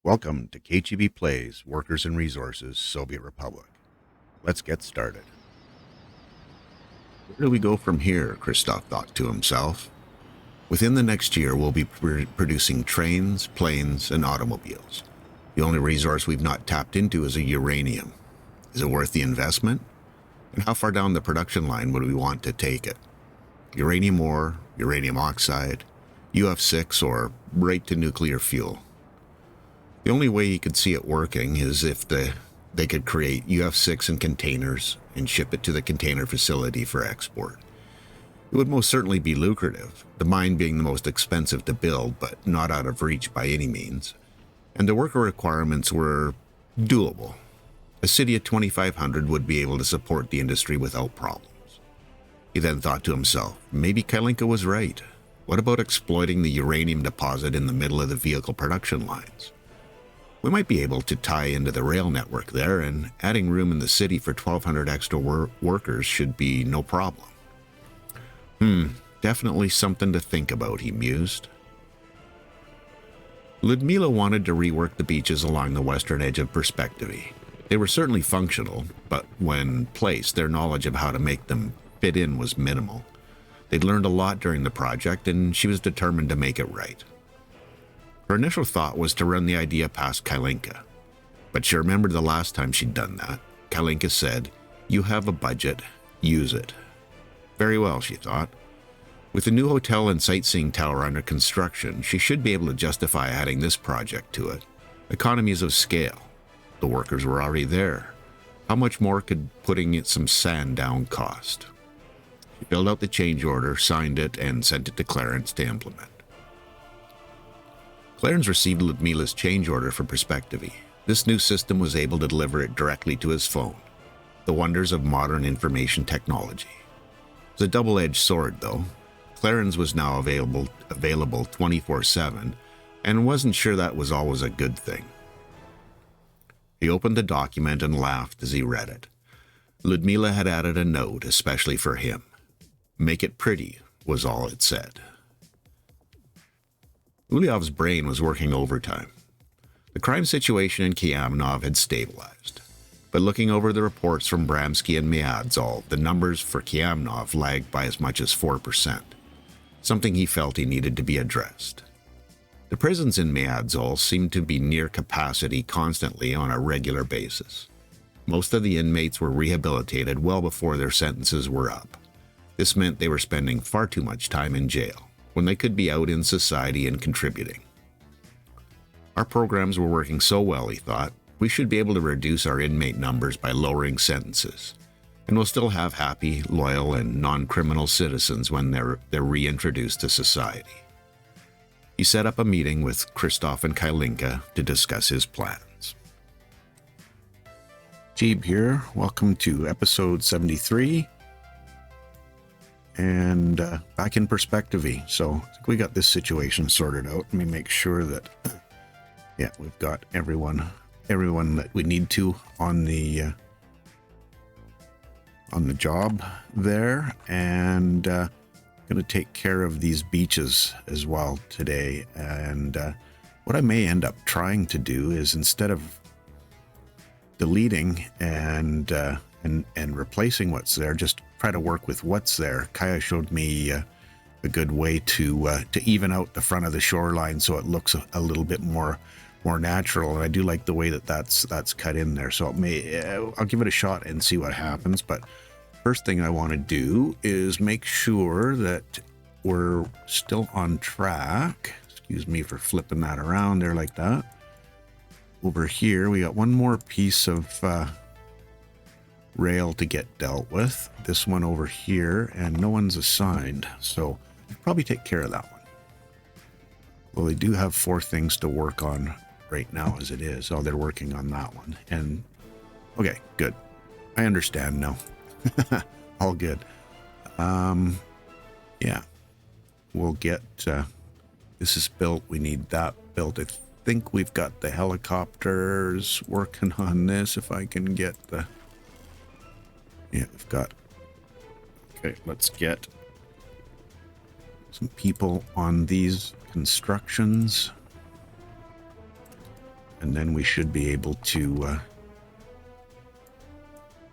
Welcome to kcheebplays, Workers and Resources, Soviet Republic. Let's get started. Where do we go from here? Christoph thought to himself. Within the next year, we'll be producing trains, planes, and automobiles. The only resource we've not tapped into is uranium. Is it worth the investment? And how far down the production line would we want to take it? Uranium ore, uranium oxide, UF6, or right to nuclear fuel? The only way he could see it working is if they could create UF6 in containers and ship it to the container facility for export. It would most certainly be lucrative, the mine being the most expensive to build, but not out of reach by any means. And the worker requirements were doable. A city of 2,500 would be able to support the industry without problems. He then thought to himself, maybe Kalinka was right. What about exploiting the uranium deposit in the middle of the vehicle production lines? We might be able to tie into the rail network there, and adding room in the city for 1,200 extra workers should be no problem. Definitely something to think about, he mused. Ludmila wanted to rework the beaches along the western edge of Perspectivy. They were certainly functional, but when placed, their knowledge of how to make them fit in was minimal. They'd learned a lot during the project, and she was determined to make it right. Her initial thought was to run the idea past Kalinka, but she remembered the last time she'd done that. Kalinka said, "You have a budget, use it." Very well, she thought. With the new hotel and sightseeing tower under construction, she should be able to justify adding this project to it. Economies of scale. The workers were already there. How much more could putting some sand down cost? She filled out the change order, signed it, and sent it to Clarence to implement. Clarence received Ludmila's change order for Perspectivy. This new system was able to deliver it directly to his phone. The wonders of modern information technology. It was a double-edged sword, though. Clarence was now available 24/7, and wasn't sure that was always a good thing. He opened the document and laughed as he read it. Ludmila had added a note especially for him. "Make it pretty," was all it said. Ulyov's brain was working overtime. The crime situation in Kiev had stabilized, but looking over the reports from Bramsky and Myadzol, the numbers for Kiev lagged by as much as 4%, something he felt he needed to be addressed. The prisons in Myadzol seemed to be near capacity constantly on a regular basis. Most of the inmates were rehabilitated well before their sentences were up. This meant they were spending far too much time in jail, when they could be out in society and contributing. Our programs were working so well, he thought, we should be able to reduce our inmate numbers by lowering sentences, and we'll still have happy, loyal, and non-criminal citizens when they're reintroduced to society. He set up a meeting with Christoph and Kalinka to discuss his plans. Cheeb here, welcome to episode 73. And back in Perspectivy. So I think we got this situation sorted out. Let me make sure that, we've got everyone that we need to on the job there, and going to take care of these beaches as well today. And what I may end up trying to do is, instead of deleting and replacing what's there, just try to work with what's there. Kaya showed me a good way to even out the front of the shoreline so it looks a little bit more natural, and I do like the way that's cut in there. So I'll give it a shot and see what happens. But first thing I want to do is make sure that we're still on track. Excuse me for flipping that around there like that. Over here we got one more piece of rail to get dealt with. This one over here, and no one's assigned, so I'll probably take care of that one. Well, they do have 4 things to work on right now as it is. Oh, they're working on that one. And okay, good. I understand now. All good. Yeah, we'll get this is built. We need that built. I think we've got the helicopters working on this. If I can get the we've got... Okay, let's get some people on these constructions. and then we should be able to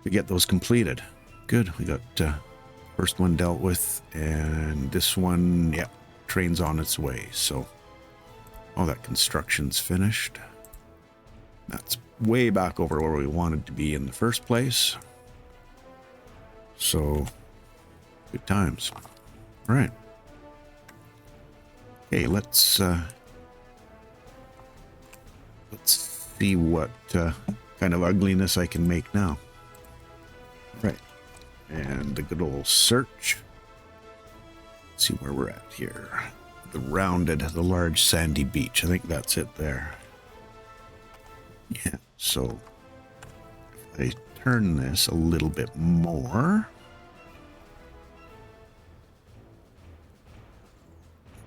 get those completed. Good, we got first one dealt with, and this one, yeah, train's on its way. So all that construction's finished. That's way back over where we wanted to be in the first place. So good times. All right. Okay, let's see what kind of ugliness I can make now. Right. And the good old search. Let's see where we're at here. The large sandy beach. I think that's it there. Yeah, so if I turn this a little bit more,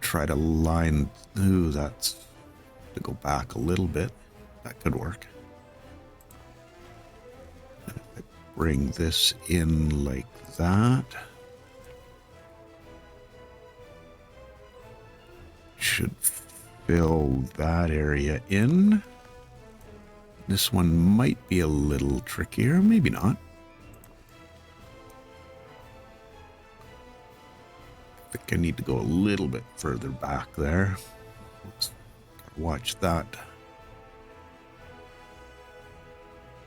try to line, ooh, that's to go back a little bit. That could work. And if I bring this in like that, should fill that area in. This one might be a little trickier, maybe not. I think I need to go a little bit further back there. Let's watch that.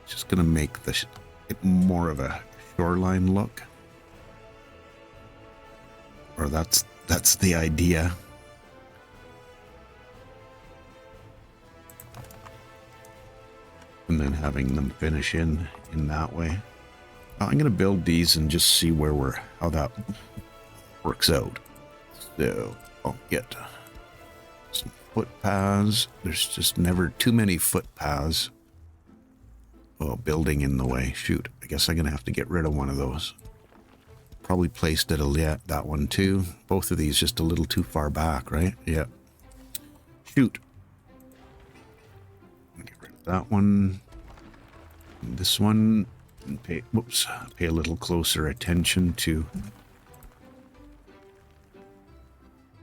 Just gonna make it more of a shoreline look. Or that's the idea. And then having them finish in that way. I'm going to build these and just see how that works out. So I'll get some footpaths. There's just never too many footpaths. Oh, building in the way. Shoot, I guess I'm going to have to get rid of one of those. Probably placed it that one too. Both of these just a little too far back, right? Yeah. Shoot. Get rid of that one. And this one. And pay a little closer attention to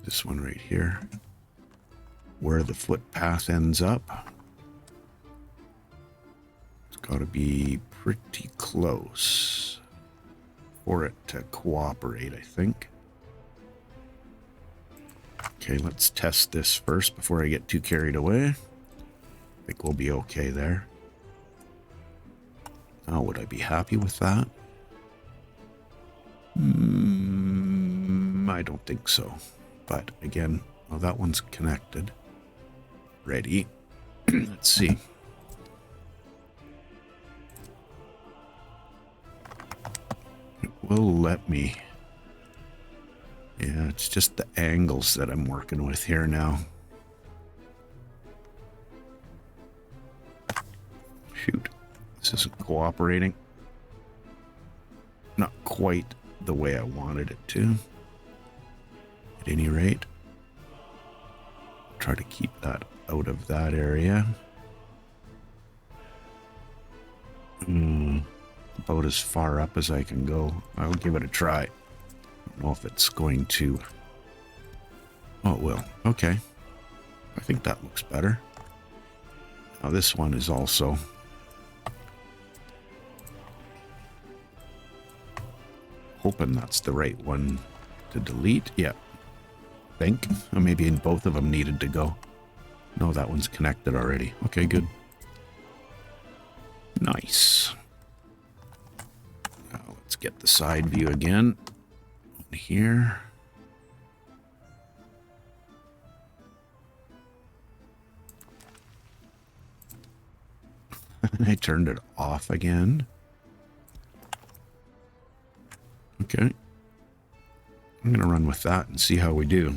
this one right here. Where the footpath ends up. It's got to be pretty close for it to cooperate, I think. Okay, let's test this first before I get too carried away. I think we'll be okay there. Now, would I be happy with that? I don't think so. But again, well, that one's connected. Ready. Let's see. It will let me. Yeah, it's just the angles that I'm working with here now. Shoot. This isn't cooperating. Not quite the way I wanted it to. At any rate, try to keep that out of that area. About as far up as I can go. I'll give it a try. I don't know if it's going to... Oh, it will. Okay. I think that looks better. Now this one is also... hoping that's the right one to delete. Yeah. I think. Or maybe both of them needed to go. No, that one's connected already. Okay, good. Nice. Now let's get the side view again. Here. I turned it off again. Okay. I'm going to run with that and see how we do.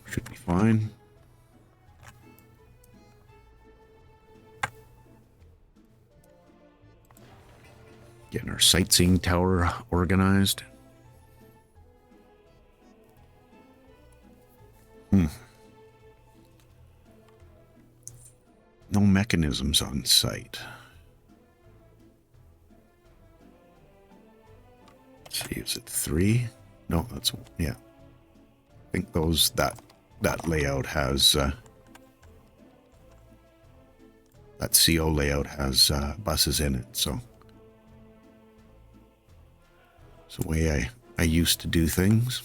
Should be fine. Getting our sightseeing tower organized. No mechanisms on site. Let's see, is it 3? No, that's, yeah. I think that layout has, that CO layout has buses in it, so. It's the way I used to do things.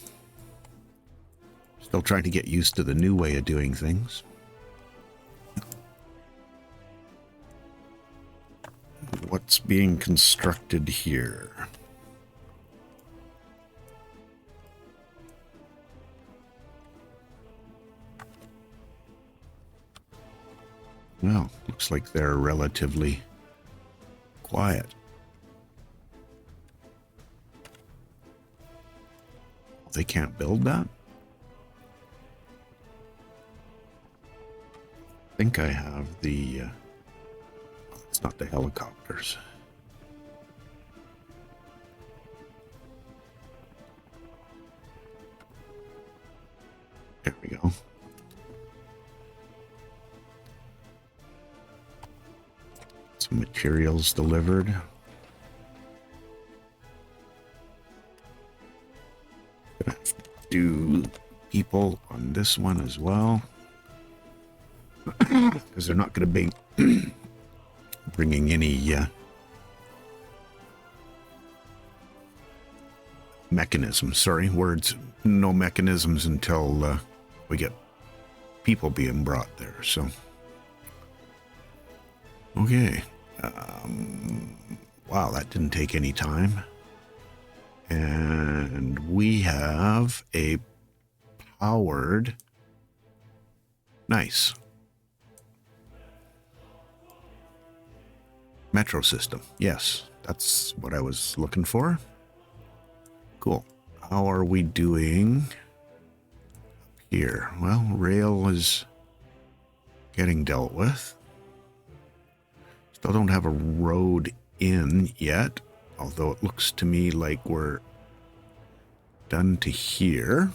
Still trying to get used to the new way of doing things. What's being constructed here? Well, looks like they're relatively quiet. They can't build that? I think I have the... it's not the helicopters. There we go. Some materials delivered. Gonna do people on this one as well. Because they're not going to be bringing any mechanisms. Sorry, words. No mechanisms until we get people being brought there. So, okay. Wow, that didn't take any time. And we have a powered... Nice. Metro system. Yes, that's what I was looking for. Cool. How are we doing up here? Well, rail is getting dealt with. Still don't have a road in yet, although it looks to me like we're done to here.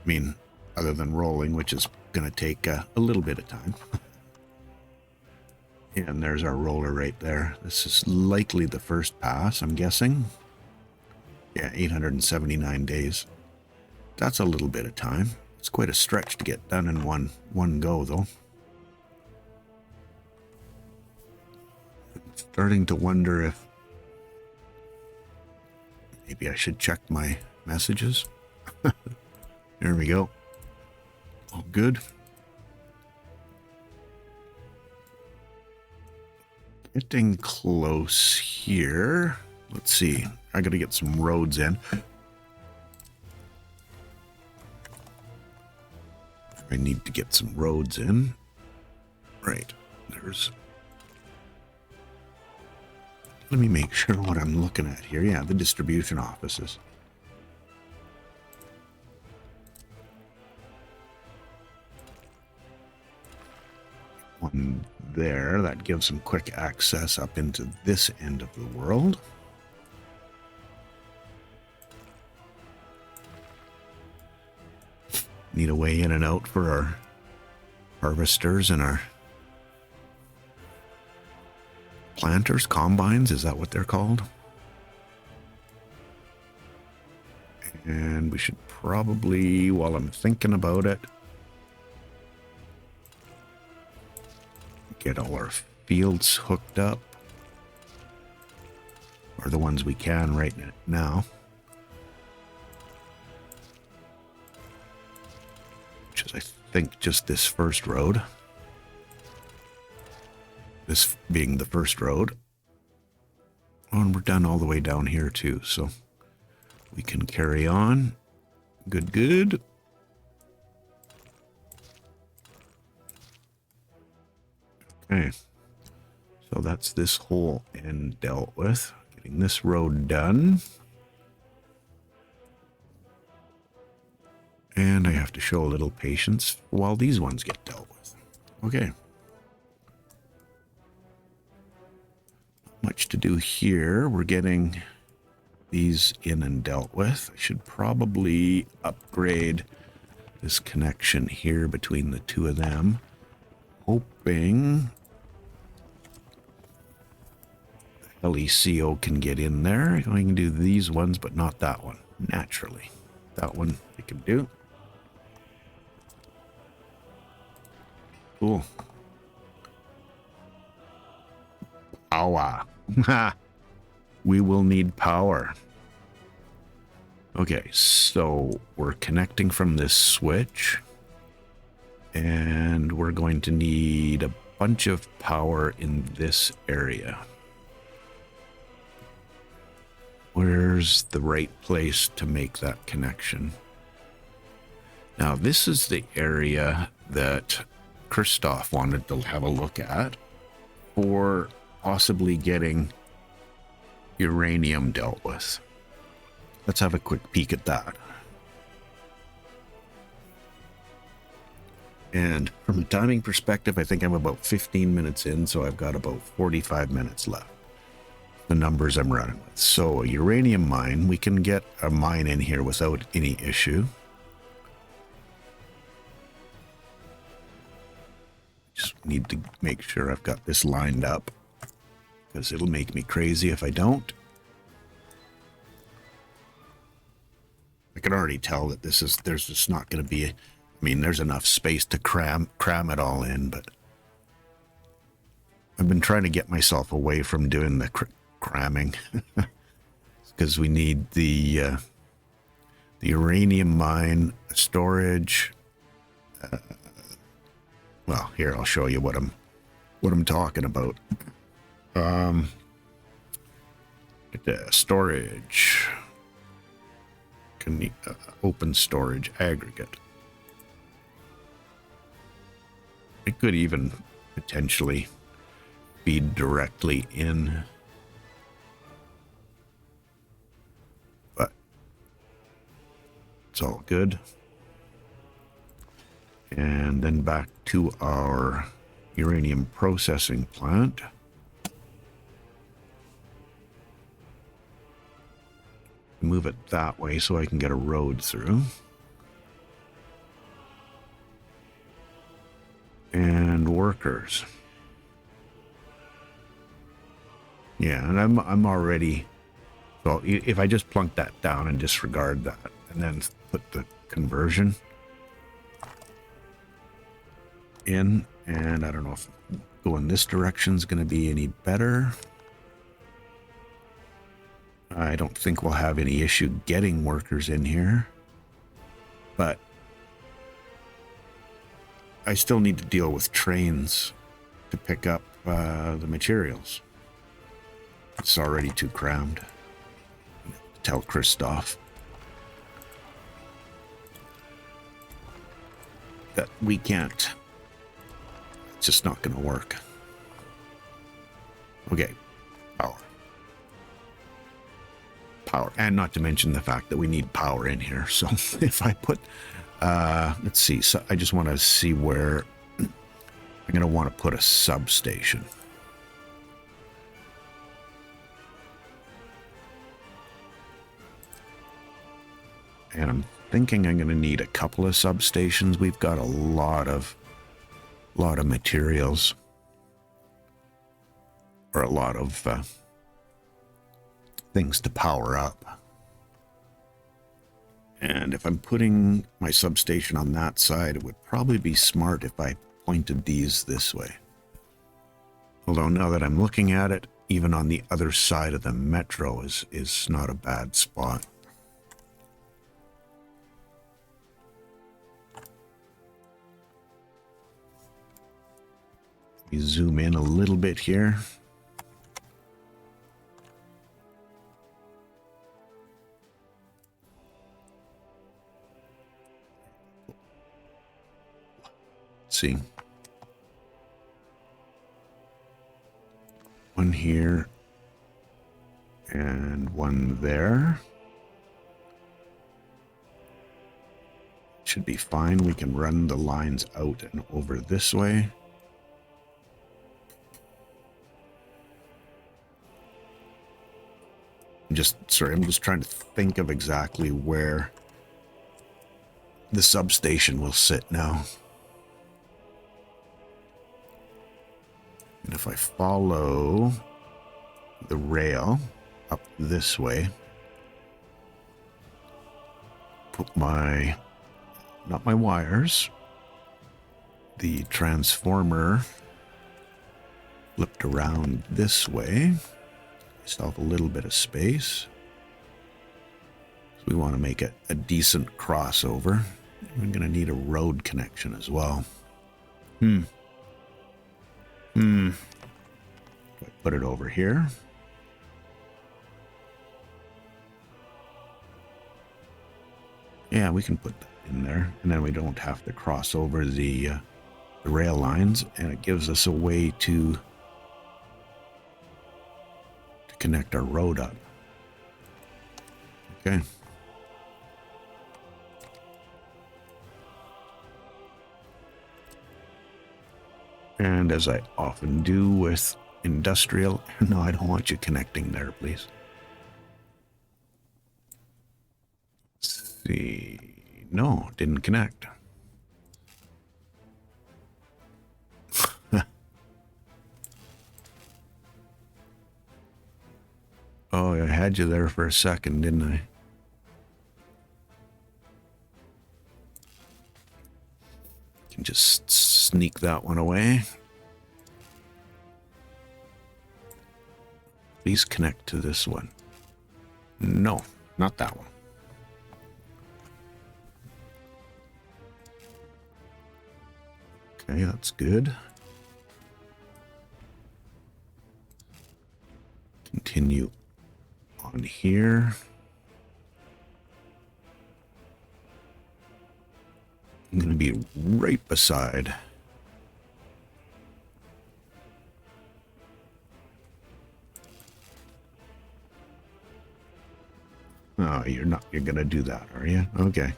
I mean, other than rolling, which is going to take a little bit of time. And there's our roller right there. This is likely the first pass, I'm guessing. Yeah, 879 days. That's a little bit of time. It's quite a stretch to get done in one go, though. I'm starting to wonder if maybe I should check my messages. There we go. All good. Getting close here. Let's see. I gotta get some roads in. I need to get some roads in. Right. There's... Let me make sure what I'm looking at here. Yeah, the distribution offices. One there. That gives them quick access up into this end of the world. Need a way in and out for our harvesters and our planters, combines, is that what they're called? And we should probably, while I'm thinking about it, get all our fields hooked up, or the ones we can right now. Which is, I think, just this first road. This being the first road. Oh, and we're done all the way down here too, so we can carry on. Good, good. Okay, so that's this whole end dealt with. Getting this road done. And I have to show a little patience while these ones get dealt with. Okay. Not much to do here. We're getting these in and dealt with. I should probably upgrade this connection here between the two of them. Hoping LECO can get in there. I can do these ones, but not that one, naturally. That one I can do. Cool. Power. We will need power. Okay, so we're connecting from this switch. And we're going to need a bunch of power in this area. Where's the right place to make that connection? Now, this is the area that Christoph wanted to have a look at for possibly getting uranium dealt with. Let's have a quick peek at that. And from a timing perspective, I think I'm about 15 minutes in, so I've got about 45 minutes left. The numbers I'm running with. So a uranium mine, we can get a mine in here without any issue. Just need to make sure I've got this lined up, because it'll make me crazy if I don't. I can already tell that there's just not going to be, I mean, there's enough space to cram it all in, but I've been trying to get myself away from doing the cramming because we need the uranium mine storage. Well, here I'll show you what I'm talking about. Storage. Can open storage aggregate. It could even potentially feed directly in, but it's all good. And then back to our uranium processing plant. Move it that way so I can get a road through. And workers. Yeah, and I'm already, well, if I just plunk that down and disregard that and then put the conversion in, and I don't know if going this direction is going to be any better. I don't think we'll have any issue getting workers in here, but I still need to deal with trains to pick up the materials. It's already too crammed. Tell Christoph that we can't. It's just not going to work. Okay, power, and not to mention the fact that we need power in here. So if I put, let's see, so I just want to see where I'm going to want to put a substation. And I'm thinking I'm going to need a couple of substations. We've got a lot of materials, or a lot of things to power up. And if I'm putting my substation on that side, it would probably be smart if I pointed these this way. Although now that I'm looking at it, even on the other side of the metro is not a bad spot. We zoom in a little bit here. Let's see. One here and one there. Should be fine. We can run the lines out and over this way. I'm just trying to think of exactly where the substation will sit now. And if I follow the rail up this way. Put my, not my wires, the transformer flipped around this way. Myself a little bit of space. So we want to make it a decent crossover. We're going to need a road connection as well. Do I put it over here? Yeah, we can put that in there, and then we don't have to cross over the rail lines, and it gives us a way to connect our road up. Okay. And as I often do with industrial, no, I don't want you connecting there, please. Let's see. No, didn't connect. Oh, I had you there for a second, didn't I? Can just sneak that one away. Please connect to this one. No, not that one. Okay, that's good. Continue on here. I'm going to be right beside. Oh, you're going to do that, are you? Okay.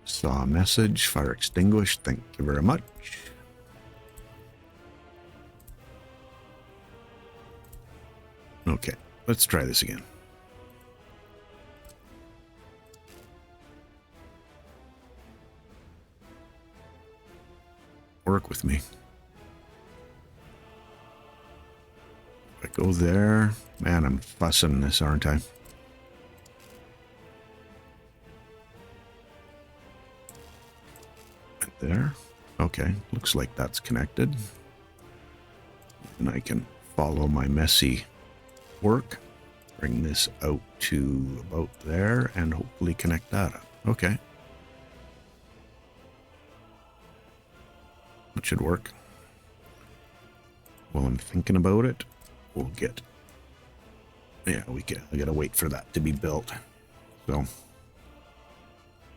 Saw a message, fire extinguished. Thank you very much. Okay, let's try this again. Work with me. If I go there, man, I'm fussing this, aren't I? Right there. Okay, looks like that's connected. And I can follow my messy work, bring this out to about there, and hopefully connect that up. Okay. That should work. While I'm thinking about it, we'll get... Yeah, I gotta wait for that to be built. So,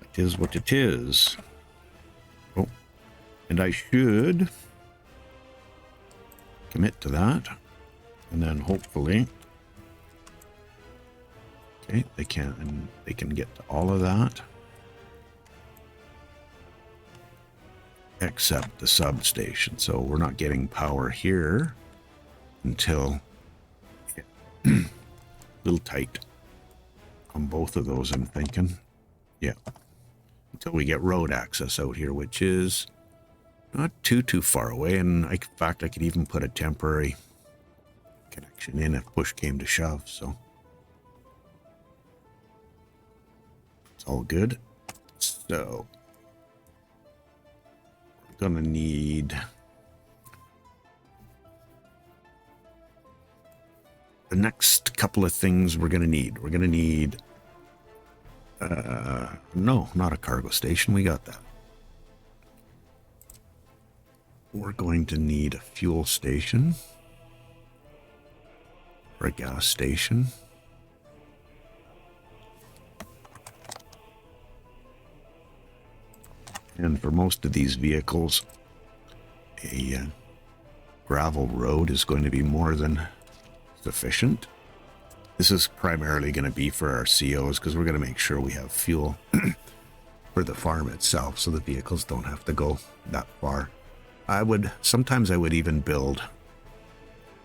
it is what it is. Oh, and I should commit to that. And then hopefully... Okay, they can get to all of that. Except the substation. So we're not getting power here until... Yeah. A little tight on both of those, I'm thinking. Yeah. Until we get road access out here, which is not too far away. And in fact, I could even put a temporary connection in if push came to shove. So it's all good. So we're gonna need the next couple of things we're gonna need. We're gonna need no, not a cargo station. We got that. We're going to need a fuel station or a gas station. And for most of these vehicles, a gravel road is going to be more than sufficient. This is primarily going to be for our COs because we're going to make sure we have fuel for the farm itself so the vehicles don't have to go that far. Sometimes I would even build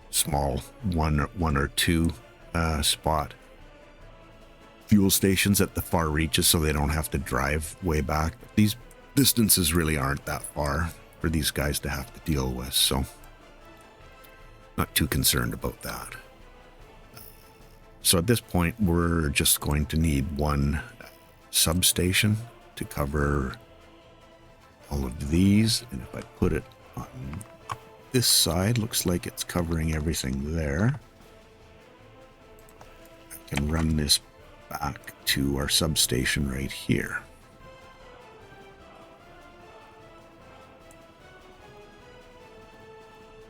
small one or two spot fuel stations at the far reaches so they don't have to drive way back. These distances really aren't that far for these guys to have to deal with. So Not too concerned about that. So at this point, we're just going to need one substation to cover all of these. And if I put it on this side, looks like it's covering everything there. I can run this back to our substation right here.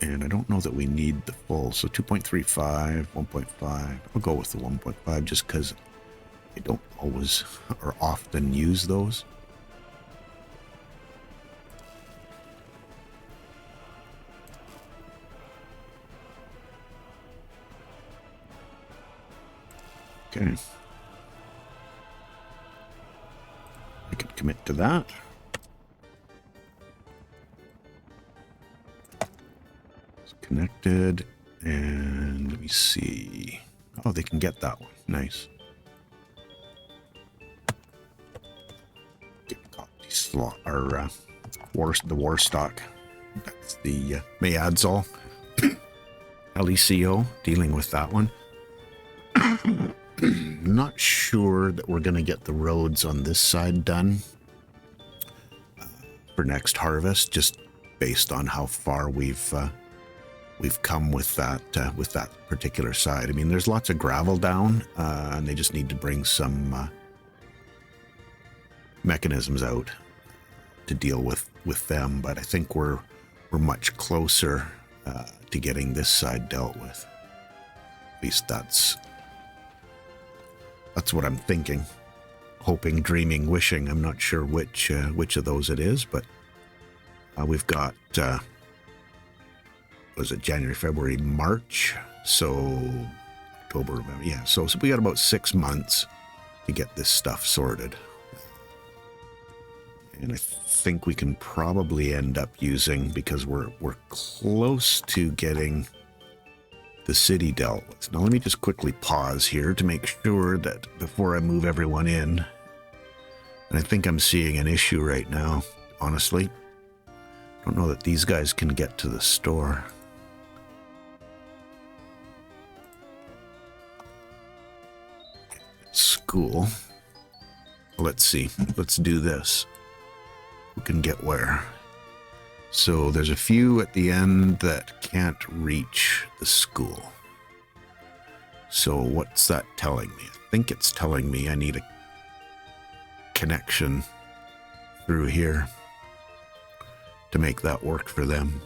And I don't know that we need the full, so 2.35, 1.5. I'll go with the 1.5 just because I don't always or often use those. Okay. I can commit to that. Connected, and let me see. Oh, they can get that one. Nice. Get the slot or the war stock. That's the Mayadzol LECO dealing with that one. Not sure that we're going to get the roads on this side done for next harvest, just based on how far we've come with that particular side. I mean, there's lots of gravel down, and they just need to bring some mechanisms out to deal with them. But I think we're much closer to getting this side dealt with. At least that's what I'm thinking, hoping, dreaming, wishing. I'm not sure which of those it is, but we've got. Was it January, February, March? So October, November, yeah. So we got about 6 months to get this stuff sorted. And I think we can probably end up using, because we're close to getting the city dealt with. Now let me just quickly pause here to make sure that before I move everyone in, and I think I'm seeing an issue right now, honestly. I don't know that these guys can get to the store. School. Let's see. Let's do this. Who can get where? So there's a few at the end that can't reach the school. So what's that telling me? I think it's telling me I need a connection through here to make that work for them.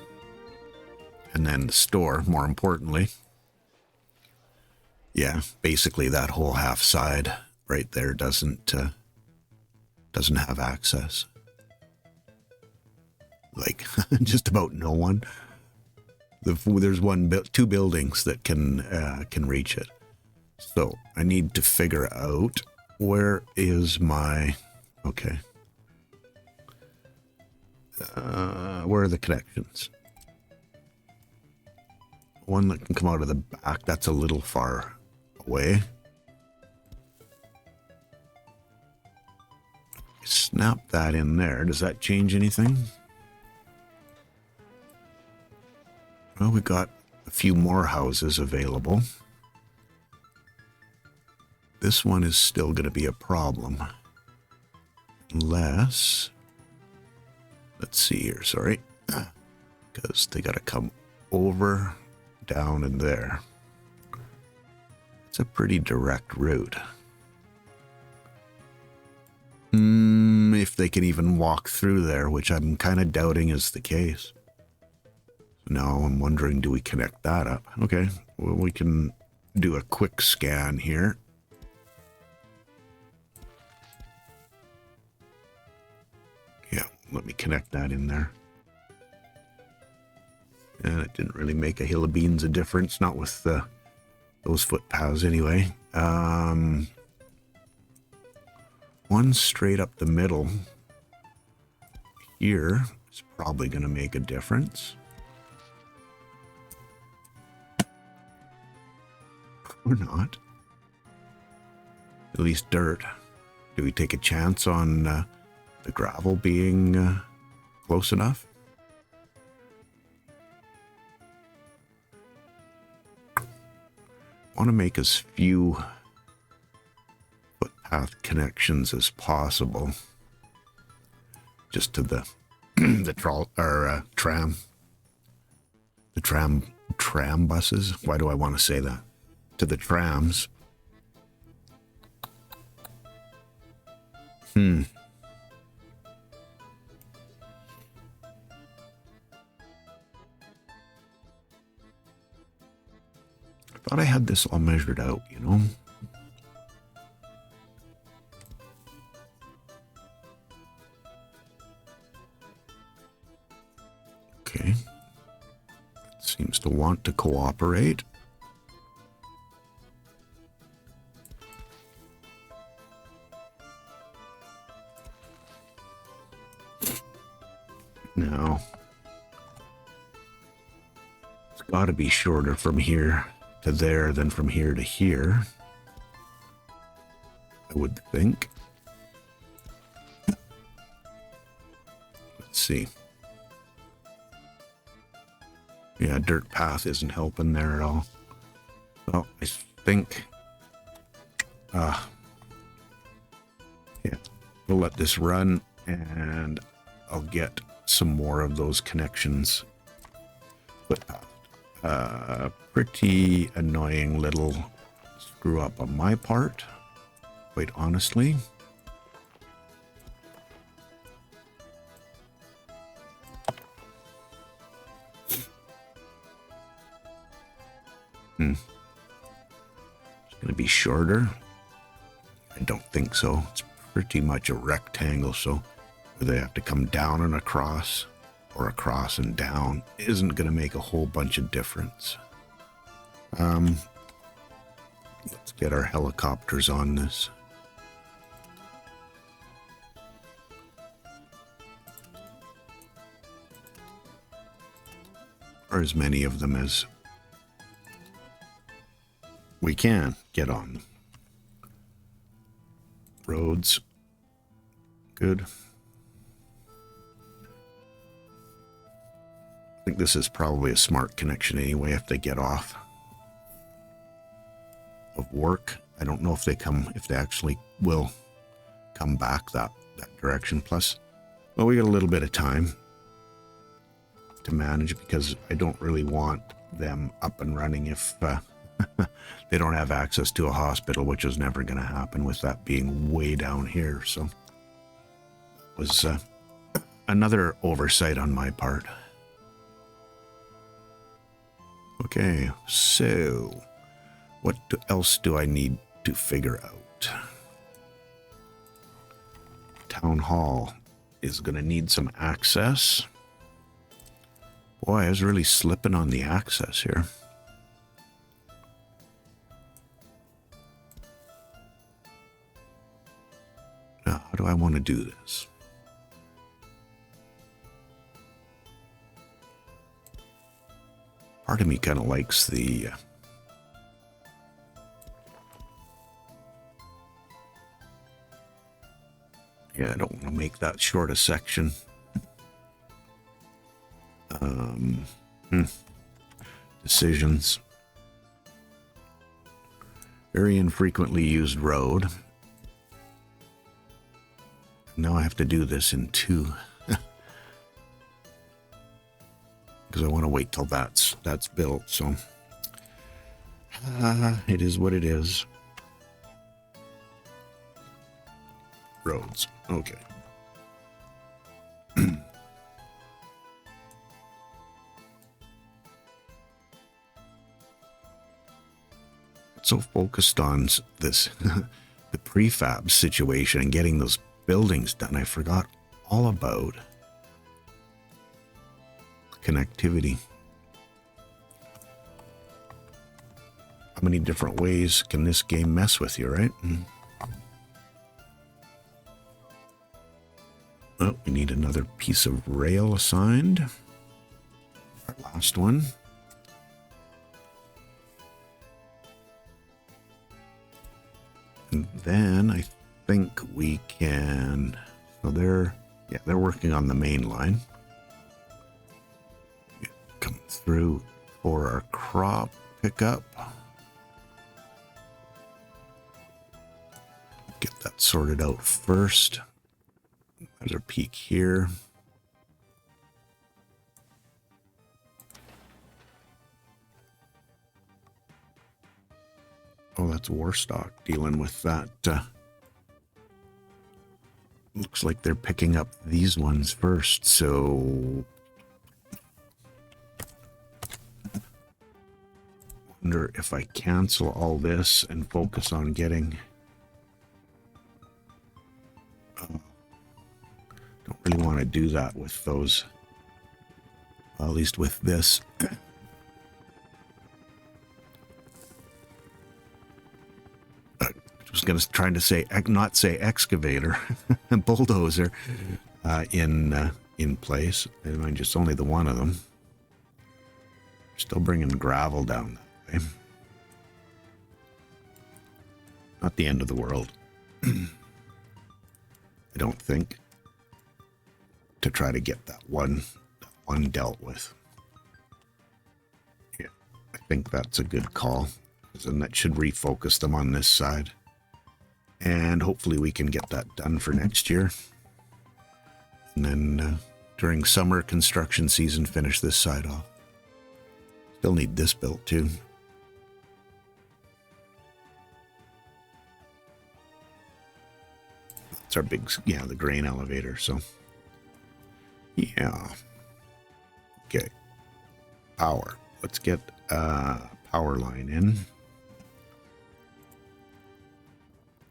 And then the store, more importantly. Yeah, basically that whole half side right there doesn't have access. Like just about no one. There's two buildings that can reach it. So I need to figure out where is my okay. Where are the connections? One that can come out of the back. That's a little far away. Snap that in there. Does that change anything? Well, we got a few more houses available. This one is still going to be a problem. Unless, let's see here, sorry. Because they got to come over, down, and there. It's a pretty direct route. If they can even walk through there, which I'm kind of doubting is the case. Now I'm wondering, do we connect that up? Okay, well, we can do a quick scan here. Yeah, let me connect that in there. And it didn't really make a hill of beans a difference, not with those footpaths anyway. One straight up the middle here is probably going to make a difference. Or not. At least dirt. Do we take a chance on the gravel being close enough? want to make as few footpath connections as possible. Just to the tram buses. Why do I want to say that? To the trams. I thought I had this all measured out, you know? Okay. Seems to want to cooperate. Now, it's got to be shorter from here to there than from here to here, I would think. Let's see. Yeah, dirt path isn't helping there at all. Well, I think, yeah, we'll let this run and I'll get some more of those connections. Footpath. Pretty annoying little screw up on my part, quite honestly. It's going to be shorter. I don't think so. It's pretty much a rectangle, so they have to come down and across, or across and down, isn't going to make a whole bunch of difference. Let's get our helicopters on this. Or as many of them as we can get on. Roads. Good. I think this is probably a smart connection anyway if they get off of work. I don't know if they actually will come back that direction. Plus, well, we got a little bit of time to manage because I don't really want them up and running if they don't have access to a hospital, which is never going to happen with that being way down here. So it was another oversight on my part. Okay, so what else do I need to figure out? Town Hall is going to need some access. Boy, I was really slipping on the access here. Now, how do I want to do this? Part of me kind of likes the yeah, I don't want to make that short a section. Decisions. Very infrequently used road. Now I have to do this in two. Because I want to wait till that's built, so it is what it is. Roads, okay. So focused on this the prefab situation and getting those buildings done, I forgot all about connectivity. How many different ways can this game mess with you, right? Oh, we need another piece of rail assigned. Our last one. And then I think we can, so they're working on the main line. Come through for our crop pickup. Get that sorted out first. There's our peak here. Oh, that's Warstock dealing with that. Looks like they're picking up these ones first, so... Wonder if I cancel all this and focus on getting... don't really want to do that with those. Well, at least with this. I was going to try to say, not say excavator, bulldozer in place. And mind, just only the one of them. Still bringing gravel down that way. Not the end of the world. I don't think. To try to get that one dealt with. Yeah, I think that's a good call. And that should refocus them on this side. And hopefully we can get that done for next year. And then during summer construction season, finish this side off. Still need this built too. That's our big, yeah, the grain elevator, so. Yeah. Okay. Power. Let's get a power line in.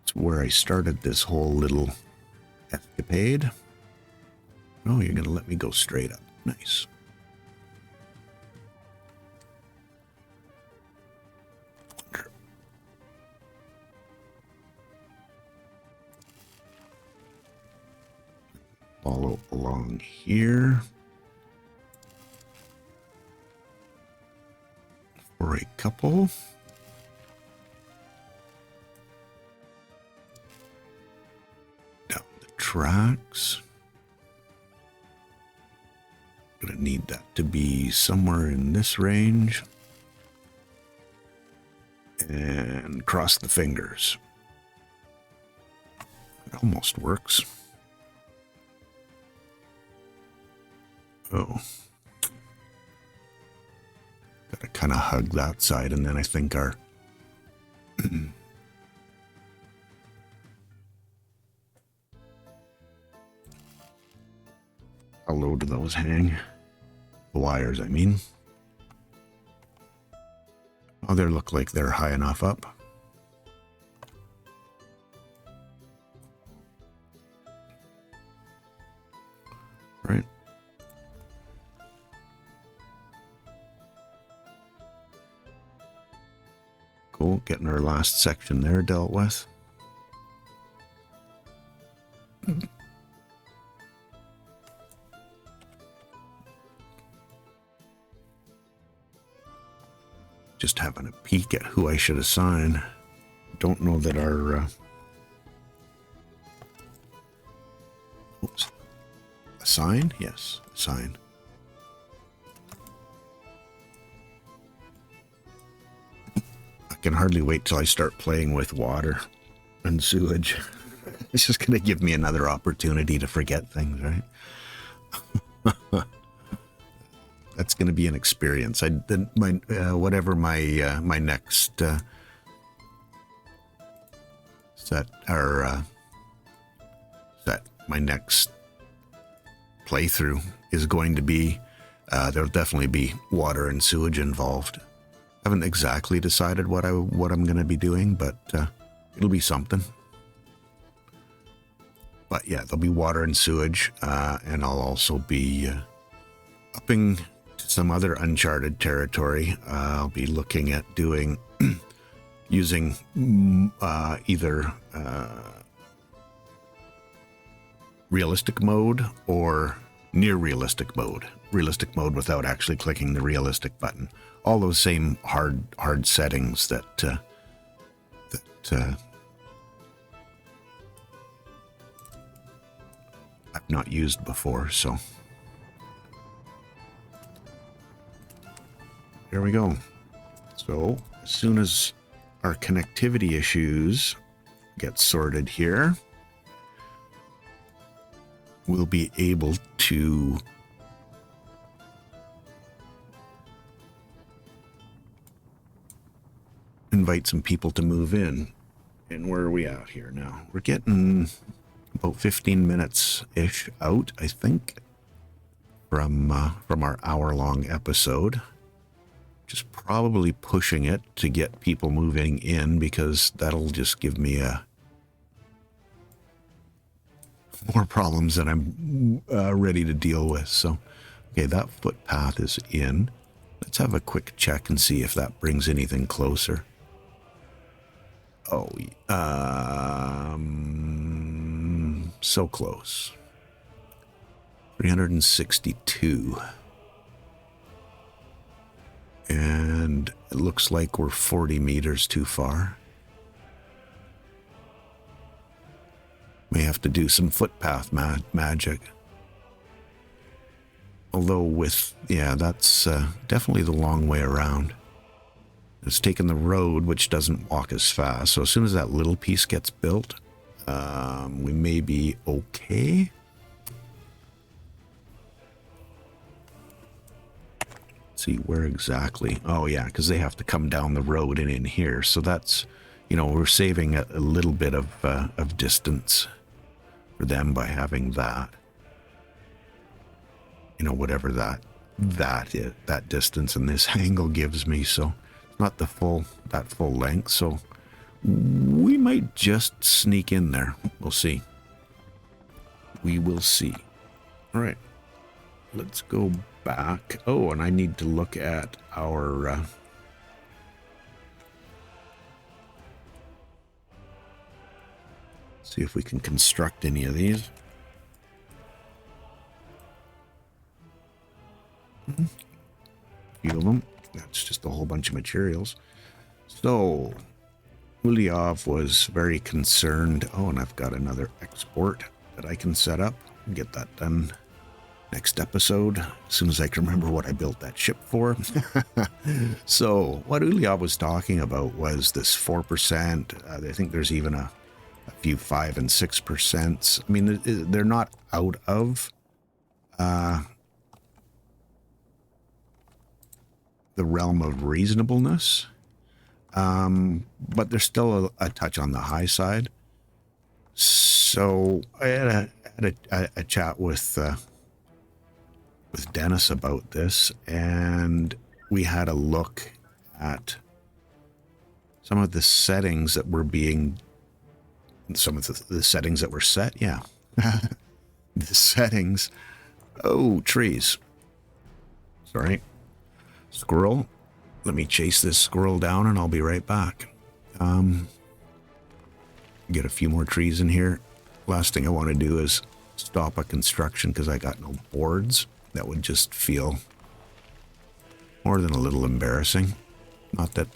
It's where I started this whole little escapade. Oh, you're going to let me go straight up. Nice. Follow along here for a couple. Down the tracks. Gonna need that to be somewhere in this range. And cross the fingers. It almost works. Oh. Gotta kind of hug that side, and then I think our... How low do those hang? The wires, I mean. Oh, they look like they're high enough up. Right. Cool, getting our last section there dealt with. Just having a peek at who I should assign. Don't know that our... Oops. Assign? Yes, assign. I can hardly wait till I start playing with water and sewage. It's just going to give me another opportunity to forget things, right? That's going to be an experience. Whatever my next my next playthrough is going to be. There'll definitely be water and sewage involved. Haven't exactly decided what I'm going to be doing, but it'll be something. But yeah, there'll be water and sewage, and I'll also be upping to some other uncharted territory. I'll be looking at doing using either realistic mode or near realistic mode. Realistic mode without actually clicking the realistic button. All those same hard settings that I've not used before, so here we go. So as soon as our connectivity issues get sorted here, we'll be able to invite some people to move in. And where are we at here now? We're getting about 15 minutes-ish out, I think, from our hour-long episode. Just probably pushing it to get people moving in, because that'll just give me more problems than I'm ready to deal with. So, okay, that footpath is in. Let's have a quick check and see if that brings anything closer. Oh, so close. 362. And it looks like we're 40 meters too far. May have to do some footpath magic. Although that's definitely the long way around. It's taken the road, which doesn't walk as fast. So as soon as that little piece gets built, we may be okay. Let's see where exactly. Oh yeah, because they have to come down the road and in here. So that's, we're saving a little bit of distance for them by having that. Whatever that distance and this angle gives me. So not that full length, so we might just sneak in there. We'll see. We will see. All right, let's go back. Oh, and I need to look at our see if we can construct any of these. A few of them. That's just a whole bunch of materials. So, Uliov was very concerned. Oh, and I've got another export that I can set up and get that done next episode, as soon as I can remember what I built that ship for. So, what Uliov was talking about was this 4%. I think there's even a few 5 and 6%. I mean, they're not out of the realm of reasonableness, but there's still a touch on the high side. So I had a chat with Dennis about this, and we had a look at some of the settings that were the settings that were set. Yeah, the settings. Oh, trees. Sorry. Squirrel. Let me chase this squirrel down and I'll be right back. Get a few more trees in here. Last thing I want to do is stop a construction because I got no boards. That would just feel more than a little embarrassing. Not that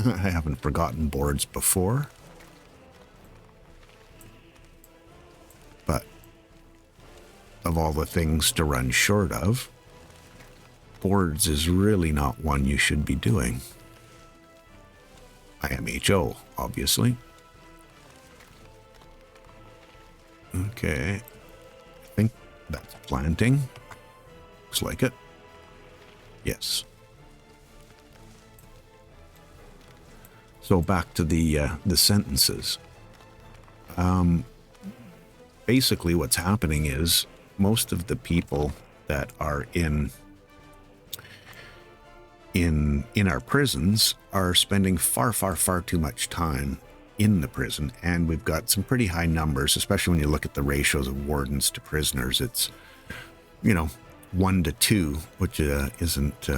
I haven't forgotten boards before. But of all the things to run short of, boards is really not one you should be doing. IMHO, obviously. Okay. I think that's planting. Looks like it. Yes. So back to the sentences. Basically what's happening is most of the people that are in our prisons are spending far too much time in the prison, and we've got some pretty high numbers, especially when you look at the ratios of wardens to prisoners. It's 1 to 2, which isn't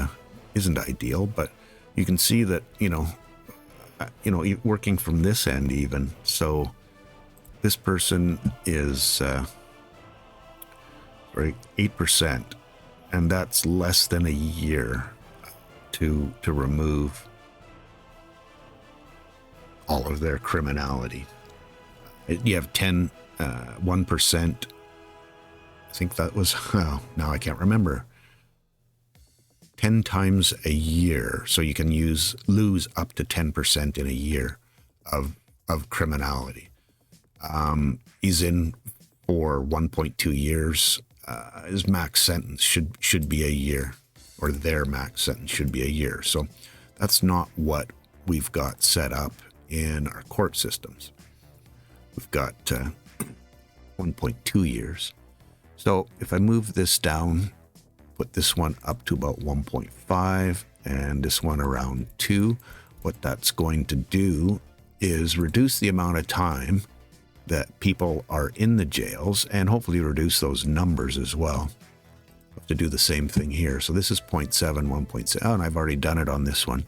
ideal, but you can see that working from this end even. So this person is 8%, and that's less than a year to remove all of their criminality. You have 1%. I think that was, now I can't remember. 10 times a year. So you can lose up to 10% in a year of of criminality. He's in for 1.2 years. His max sentence should be a year, or their max sentence should be a year. So that's not what we've got set up in our court systems. We've got 1.2 years. So if I move this down, put this one up to about 1.5 and this one around 2, what that's going to do is reduce the amount of time that people are in the jails and hopefully reduce those numbers as well. I have to do the same thing here. So this is 0.7, 1.7. Oh, and I've already done it on this one.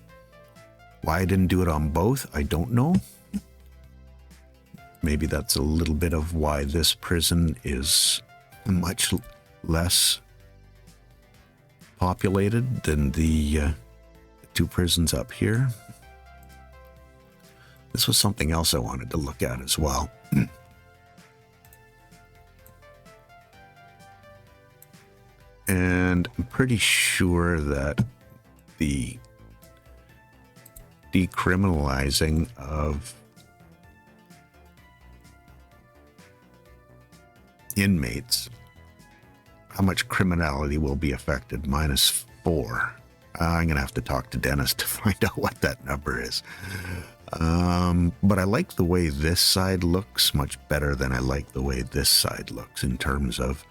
Why I didn't do it on both, I don't know. Maybe that's a little bit of why this prison is much less populated than the two prisons up here. This was something else I wanted to look at as well. And I'm pretty sure that the decriminalizing of inmates, how much criminality will be affected, -4. I'm going to have to talk to Dennis to find out what that number is. But I like the way this side looks much better than I like the way this side looks in terms of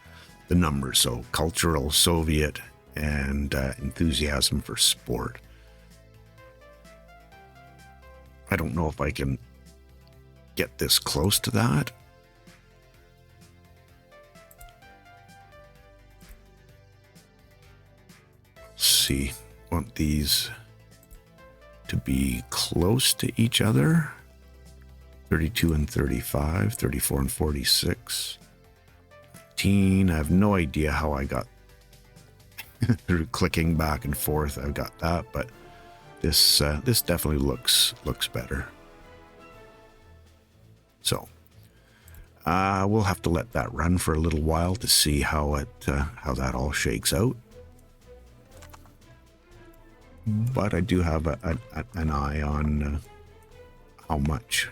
the numbers. So cultural, Soviet, and enthusiasm for sport. I don't know if I can get this close to that. Let's see, I want these to be close to each other. 32 and 35, 34 and 46. 15, I have no idea how I got through clicking back and forth. I've got that, but this definitely looks better. So we'll have to let that run for a little while to see how that all shakes out. But I do have an eye on how much.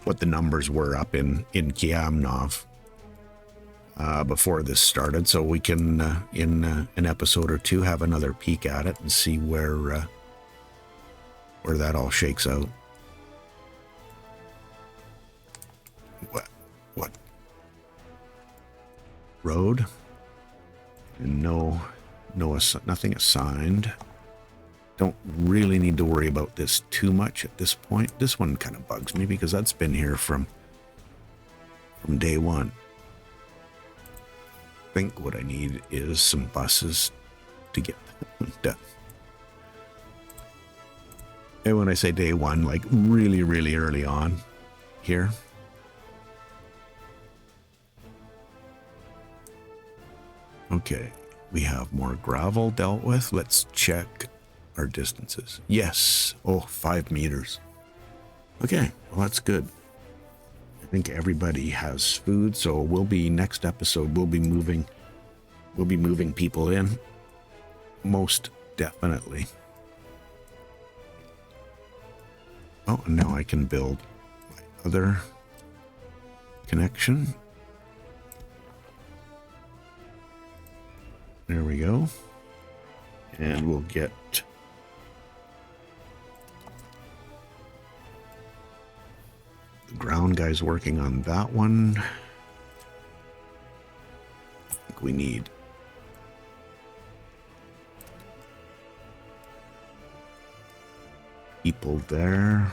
What the numbers were up in Kiamnov before this started, so we can in an episode or two have another peek at it and see where that all shakes out. What road? And nothing assigned. Don't really need to worry about this too much at this point. This one kind of bugs me because that's been here from day one. I think what I need is some buses to get done. And when I say day one, like really, really early on here. Okay, we have more gravel dealt with. Let's check our distances. Yes. Oh, 5 meters. Okay, well, that's good. I think everybody has food, so next episode we'll be moving people in. Most definitely. Oh, and now I can build my other connection. There we go. And we'll get the ground guys working on that one. I think we need people there.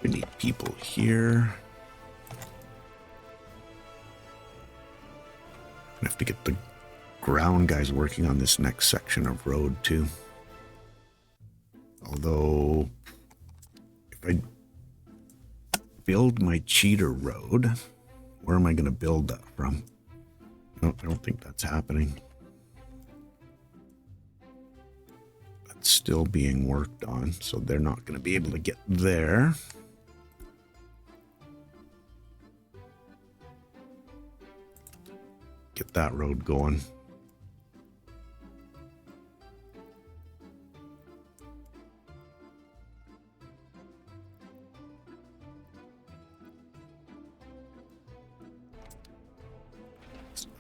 We need people here. I have to get the ground guys working on this next section of road too. Although, if I build my cheater road, where am I going to build that from? No, I don't think that's happening. That's still being worked on, so they're not going to be able to get there. Get that road going.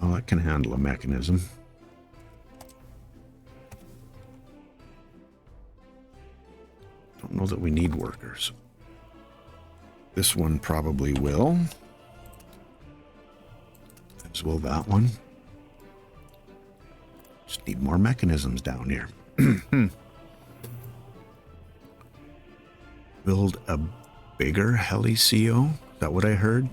Oh, that can handle a mechanism. Don't know that we need workers. This one probably will. As will that one. Just need more mechanisms down here. Build a bigger heli CO? Is that what I heard?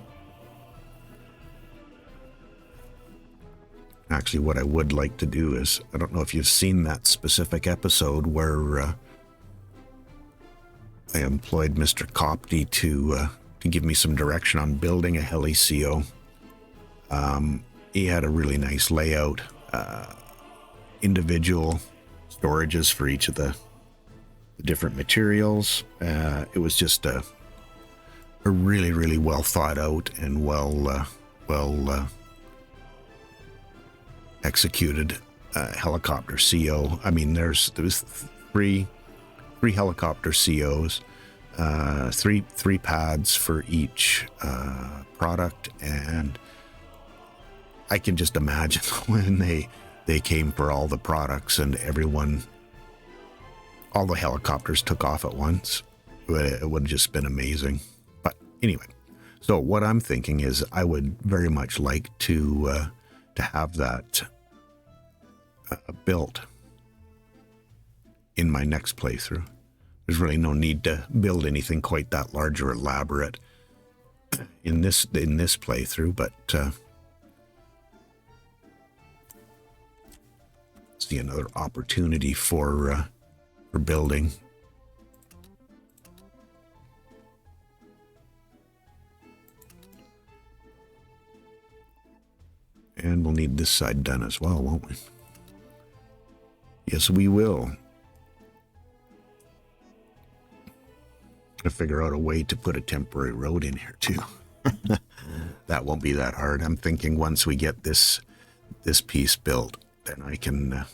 Actually, what I would like to do is, I don't know if you've seen that specific episode where I employed Mr. Copty to give me some direction on building a heli CO. He had a really nice layout, individual storages for each of the different materials. It was just a really, really well thought out and well executed helicopter CO. I mean, there was three helicopter COs, three pads for each product, and I can just imagine when they came for all the products and all the helicopters took off at once. It would have just been amazing. But anyway, so what I'm thinking is I would very much like to have that built in my next playthrough. There's really no need to build anything quite that large or elaborate in this playthrough, but see another opportunity for building. And we'll need this side done as well, won't we? Yes, we will. To figure out a way to put a temporary road in here too. That won't be that hard. I'm thinking once we get this piece built, then I can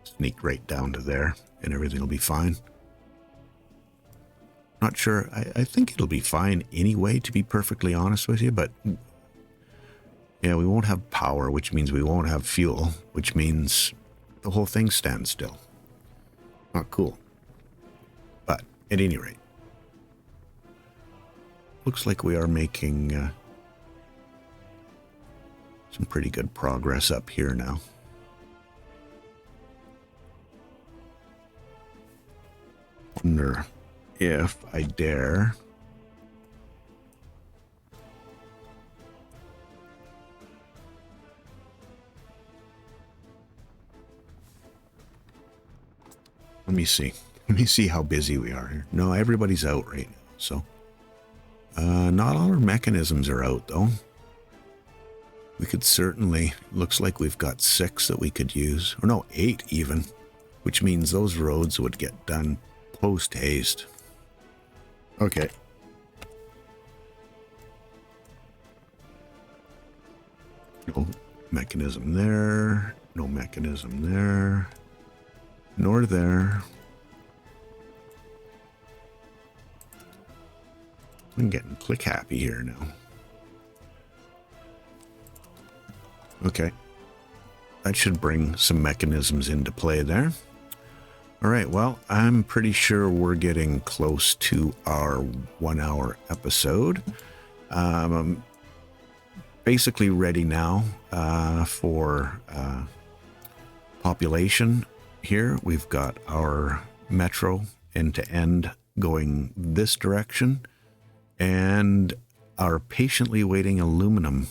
sneak right down to there and everything will be fine. Not sure. I think it'll be fine anyway, to be perfectly honest with you, but yeah, we won't have power, which means we won't have fuel, which means the whole thing stands still. Not cool. But at any rate, looks like we are making some pretty good progress up here now. Wonder if I dare let me see how busy we are here. No, everybody's out right now, so not all our mechanisms are out though. We could certainly, looks like we've got 6 that we could use, or no, 8 even, which means those roads would get done post haste. Okay. No mechanism there, no mechanism there, nor there. I'm getting click happy here now. Okay. That should bring some mechanisms into play there. All right, well, I'm pretty sure we're getting close to our 1 hour episode. I'm basically ready now for population here. We've got our metro end to end going this direction, and our patiently waiting aluminum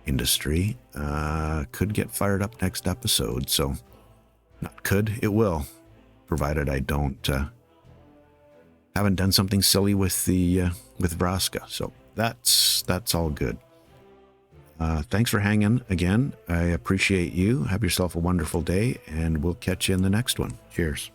industry could get fired up next episode. So not could, it will, provided I haven't done something silly with the with Vraska. So that's all good. Thanks for hanging again. I appreciate you. Have yourself a wonderful day, and we'll catch you in the next one. Cheers.